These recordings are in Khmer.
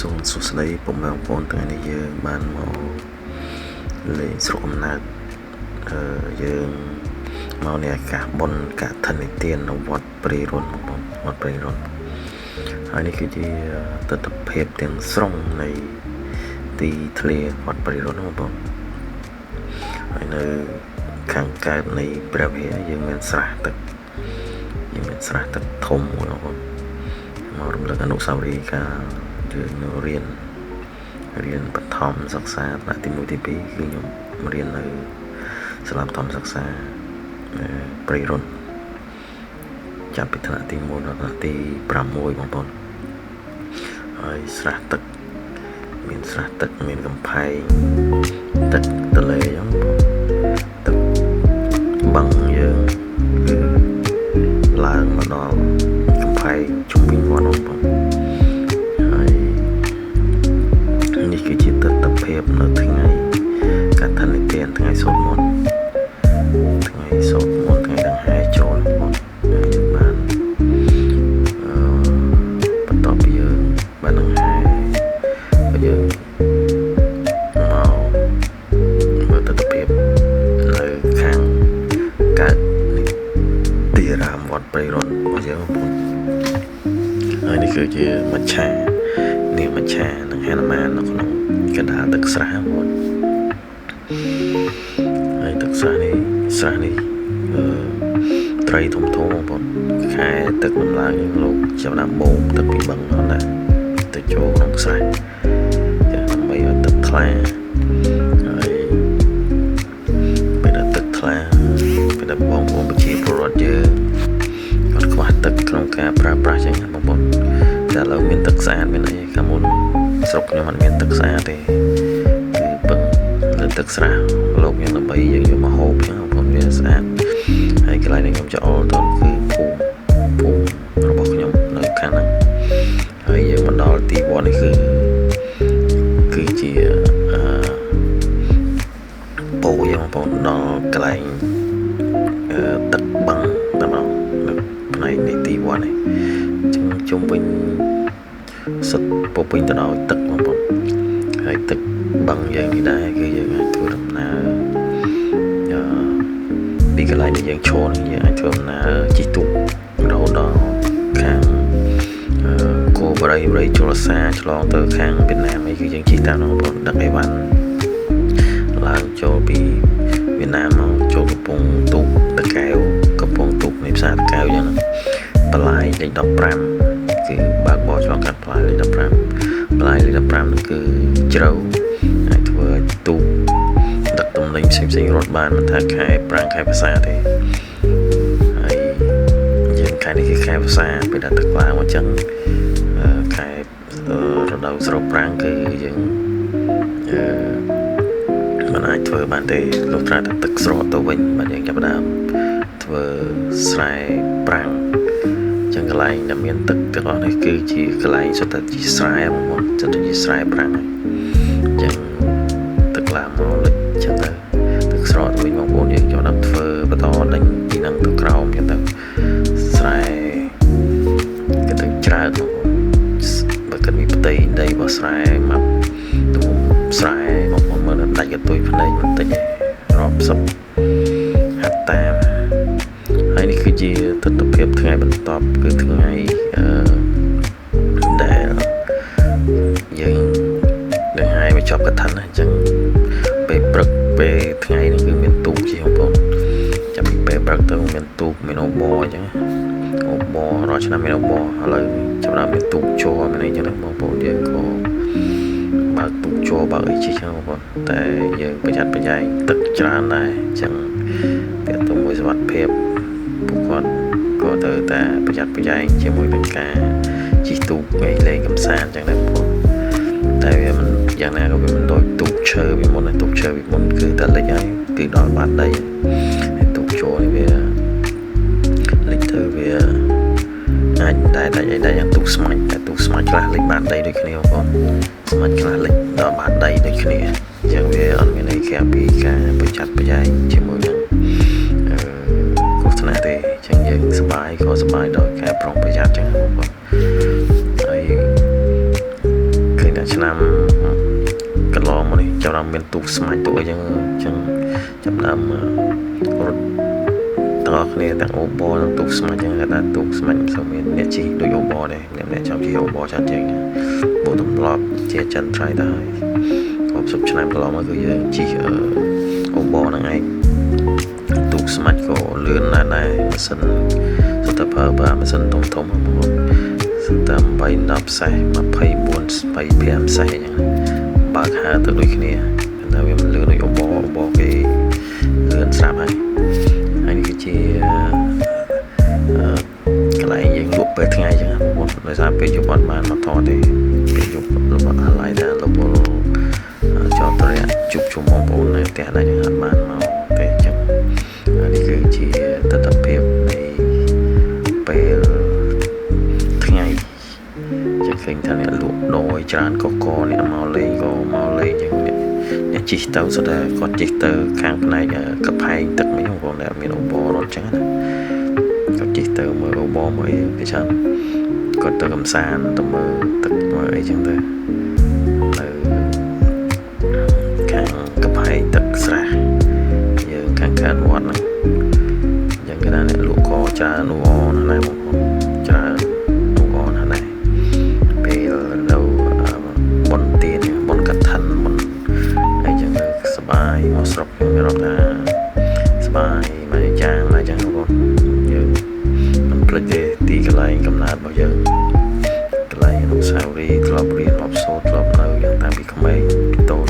សូមសួស្តីពុកម៉ែបងប្អូនថ្ងៃនេះយើងបានមកលេងស្រុកកំណើតយើងមកនៅអាកាសបុណ្យកឋិននិទាននៅវត្តព្រៃរុនបងប្អូនវត្តព្រៃរុនហើយនេះគឺជាទស្សនវិជ្ជាទាំងស្រុងនៃទីធ្លាវត្តព្រៃរុនបងប្អូនហើយនៅខាងកើតនៃព្រះវិហារយើងមានស្រះទឹកធំមួយបងប្អូនមករំលឹកអនុស្សាវរីយ៍កាលយើងនៅរៀនបឋមសិក្សាថ្នាក់ទី1ទី2គឺខ្ញុំរៀននៅសាលាបឋមសិក្សាព្រៃរុនចាប់ពីថ្នាក់ទី1ដល់ថ្នាក់ទី6បងប្អូនហើយស្រះទឹកមានកំផែងទឹកទន្លេអញ្ចឹងទឹកបឹងយើងគឺឡើងមកដល់កំផែងជុំវិញវត្តបងប្អូនហើយនេះគឺជាទស្សនវិជ្ជានៅថ្ងៃកឋិននិទានថ្ងៃសូត្រមន្តថ្ងៃដង្ហែចូលបងប្អូនយើងបានបន្ទាប់ពីយើងបានដង្ហែយើងមកមើលទស្សនវិជ្ជានៅខាងកើតទីអារាមវត្តព្រៃរុនរបស់យើងបងប្អូនហើយនេះគឺជាមច្ឆានិងហនុមាននៅក្នុងកណ្ដាលទឹកស្រះបងប្អូនហើយទឹកស្រះនេះត្រីធំបងប្អូនខែទឹកដំឡើងលោកចាប់ដាក់បូមទឹកពីបឹងហ្នឹងណាទៅចូលក្នុងស្រះចាដើម្បីឲ្យទឹកថ្លាហើយពេលដែលទឹកថ្លាពេលដែលបងប្អូនប្រជាពលរដ្ឋយើងគាត់ខ្វះទឹកក្នុងការប្រើប្រាស់ចឹងបងប្អូនតែឥឡូវមានទឹកស្អាតមានអីកាលមុនស្រុកខ្ញុំអត់មានទឹកស្អាតទេគឺពឹងលើទឹកស្រះលោកខ្ញុំដើម្បីយើងយកមកហូបចឹងបងប្អូនវាស្អាតហើយកន្លែងនេះខ្ញុំចូលទៅគឺភូមិរបស់ខ្ញុំនៅខាងហ្នឹងហើយយើងមកដល់ទីវត្តនេះគឺជាពោយើងបងប្អូនដល់កន្លែងទឹកបឹងតែមកនៅផ្នែកនៃទីវត្តនេះជុំវិញសិតពោពេញទៅដោយទឹកបងប្អូនហើយទឹកបឹងយើងនេះដែរគឺយើងអាចធ្វើដំណើរពីកន្លែងដែលយើងឈរនេះយើងអាចធ្វើដំណើរជិះទូករហូតដល់ខាងគោបរិយជលសាឆ្លងទៅខាងវៀតណាមអីគឺយើងជិះតាមបងប្អូនដឹកអីវ៉ាន់ឡើងចូលពីវៀតណាមមកចូលកំពង់ទូកតកែវកំពង់ទូកនៃផ្សារតកែវអញ្ចឹងបន្លាយលេខ15គឺបើកបរឆ្លងកាត់ផ្លាយលេខ15ផ្លាយលេខ15នោះគឺជ្រៅអាចធ្វើឲ្យទូកដឹកទំនិញផ្សេងរត់បានមិនថាខែប្រាំងខែភាសាទេហើយយើងខែនេះគឺខែភាសាពេលដែលទឹកឡើងអញ្ចឹងខែរដូវស្រូបប្រាំងគឺយើងមិនអាចធ្វើបានទេលុះត្រាតែទឹកស្រកទៅវិញបាទយើងចាប់ផ្ដើមធ្វើស្រែប្រាំងចឹងកន្លែងដែលមានទឹកទាំងអស់នេះគឺជាកន្លែងសុទ្ធតែជាស្រែបងប្អូនសុទ្ធតែជាស្រែប្រាំងចឹងទឹកឡើងមកលិចចឹងទៅទឹកស្រកទៅវិញបងប្អូនយើងចាប់ផ្ដើមធ្វើបន្តដេញពីនឹងទៅក្រោមចឹងទៅស្រែគឺទៅច្រើនបងប្អូនបើគិតពីផ្ទៃដីរបស់ស្រែមកទំហំស្រែបងប្អូនមើលដាច់កតុយភ្នែកបន្តិចរាប់សិបហត្ថតាហើយនេះគឺជាទស្សនវិជ្ជាថ្ងៃបន្ទាប់គឺថ្ងៃដែលយើងនឹងឲ្យបញ្ចប់កឋិនអញ្ចឹងពេលព្រឹកពេលថ្ងៃនេះគឺមានទូកជិះបងប្អូនចាប់ពីពេលព្រឹកទៅមានទូកមានអូបអញ្ចឹងអូបរាល់ឆ្នាំមានអូបឥឡូវចាប់ដល់មានទូកជ័រមានអីអញ្ចឹងបងប្អូនយើងក៏បើកទូកជ័របើកអីជិះចឹងបងប្អូនតែយើងប្រយ័ត្នប្រយែងទឹកច្រើនដែរអញ្ចឹងទាក់ទងមួយសុវត្ថិភាពពួកគាត់ក៏ត្រូវតែប្រយ័ត្នប្រយែងជាមួយនឹងការជិះទូកលេងកម្សាន្តចឹងដែរបងប្អូនតែវាមិនយ៉ាងណាក៏វាមិនដូចទូកឈើពីមុនទូកឈើពីមុនគឺតែលិចហើយគឺដល់បាតដីហើយទូកជ័រនេះវាលិចទៅវាអាចតែដាច់អីដែរយ៉ាងទូកស្មាច់តែទូកស្មាច់ខ្លះលិចបាតដីដូចគ្នាបងប្អូនស្មាច់ខ្លះលិចដល់បាតដីដូចគ្នាអញ្ចឹងវាអត់មានអីក្រៅពីការប្រយ័ត្នប្រយែងជាមួយនឹងគ្រោះថ្នាក់ទេអញ្ចឹងយើងសប្បាយក៏សប្បាយដោយការប្រុងប្រយ័ត្នអញ្ចឹងបងប្អូនហើយឃើញ ឆ្នាំកន្លងមកនេះចាប់ដល់មានទូកស្មាច់ទូកអីចឹងចាប់ដើមរត់ទាំងអស់គ្នាទាំងអូបទាំងទូកស្មាច់ចឹងតែទូកស្មាច់មិនសូវមានអ្នកជិះដូចអូបដែរអ្នកចាំជិះអូបចាត់ចឹងព្រោះទម្លាប់ជាចិនត្រៃទៅហើយរាប់សិបឆ្នាំកន្លងមកគឺយើងជិះអូបហ្នឹងឯងទូកស្មាច់ក៏លឿនណាស់ដែរម៉ាស៊ីនសុទ្ធតែប្រើម៉ាស៊ីនធំៗមកសុទ្ធតែ8 10សេះ24 25សេះអញ្ចឹងបើកហាទៅដូចគ្នាតែវាមិនលឿនដូចអូបគេលឿនស្រាប់ហើយនេះគឺជាកន្លែងយើងលក់ពេលថ្ងៃអញ្ចឹងបងប្អូនដោយសារពេលយប់អត់បានមកថតទេពេលយប់លោកអាឡៃដែរលោកពលចោតរយៈជប់ជុំបងប្អូននៅផ្ទះដែរអញ្ចឹងអត់បានមកទេអញ្ចឹងនេះគឺជាទស្សនភាពនៃពេលថ្ងៃចឹងឃើញថាអ្នកលក់ដូរច្រើនកកអ្នកមកលេងក៏មកលេងចឹងអ្នកជិះទៅសុទ្ធតែគាត់ជិះទៅខាងផ្នែកកផែងទឹកវិញបងប្អូនដែលមានអូបរត់ចឹងណាគាត់ជិះទៅមើលអូបមើលអីគេច្រើនគាត់ទៅកំសាន្តទៅមើលទឹកមើលអីចឹងទៅនៅខាងកផែងទឹកស្រះយើងខាងកើតវត្តហ្នឹងចឹងគេថាអ្នកលក់ក៏ច្រើនអូណាស់ណាបងប្អូនច្រើនអូណាស់ណាពេលនៅបនទៀនបនកឋិនបនអីចឹងសបាយមកស្រុកមានរត់ថាសបាយមកចាងមកចឹងបងយើងមិនភ្លេចទេទីកន្លែងកំណើតរបស់យើងកន្លែងអនុស្សាវរីយ៍ធ្លាប់រៀនធ្លាប់សូត្រធ្លាប់នៅយ៉ាងតាំងពីក្មេងពីតូច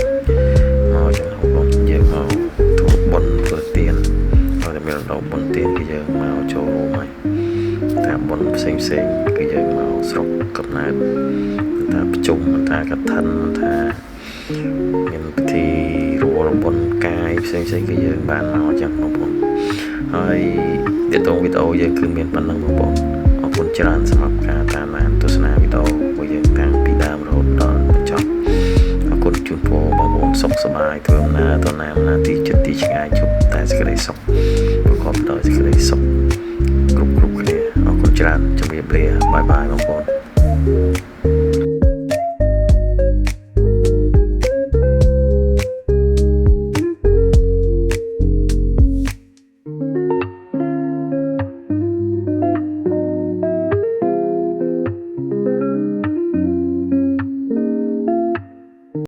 មកចឹងបងយើងមកធ្វើបុណ្យធ្វើទានហើយតែមានរដូវបុណ្យទានគឺយើងមកចូលរួមហើយតែបុណ្យផ្សេងគឺយើងមកស្រុកកំណើតថាប្រជុំថាកឋិនថាមានពិធីរួបរំបុណ្យកាយផ្សេងគឺយើងបានមកចឹងបងប្អូនហើយវីដេអូយើងគឺមានប៉ុណ្ណឹងបងប្អូនអរគុណច្រើនសម្រាប់ការតាមដានទស្សនាវីដេអូរបស់យើងតាំងពីដើមរហូតដល់បញ្ចប់អរគុណជូនពរបងប្អូនសុខសប្បាយធ្វើដំណើរទៅណាទីជិតទីឆ្ងាយជប់តែសេចក្តីសុខប្រកបដោយសេចក្តីសុខគ្រប់គ្នាអរគុណច្រើនជម្រាបលាបាយបងប្អូន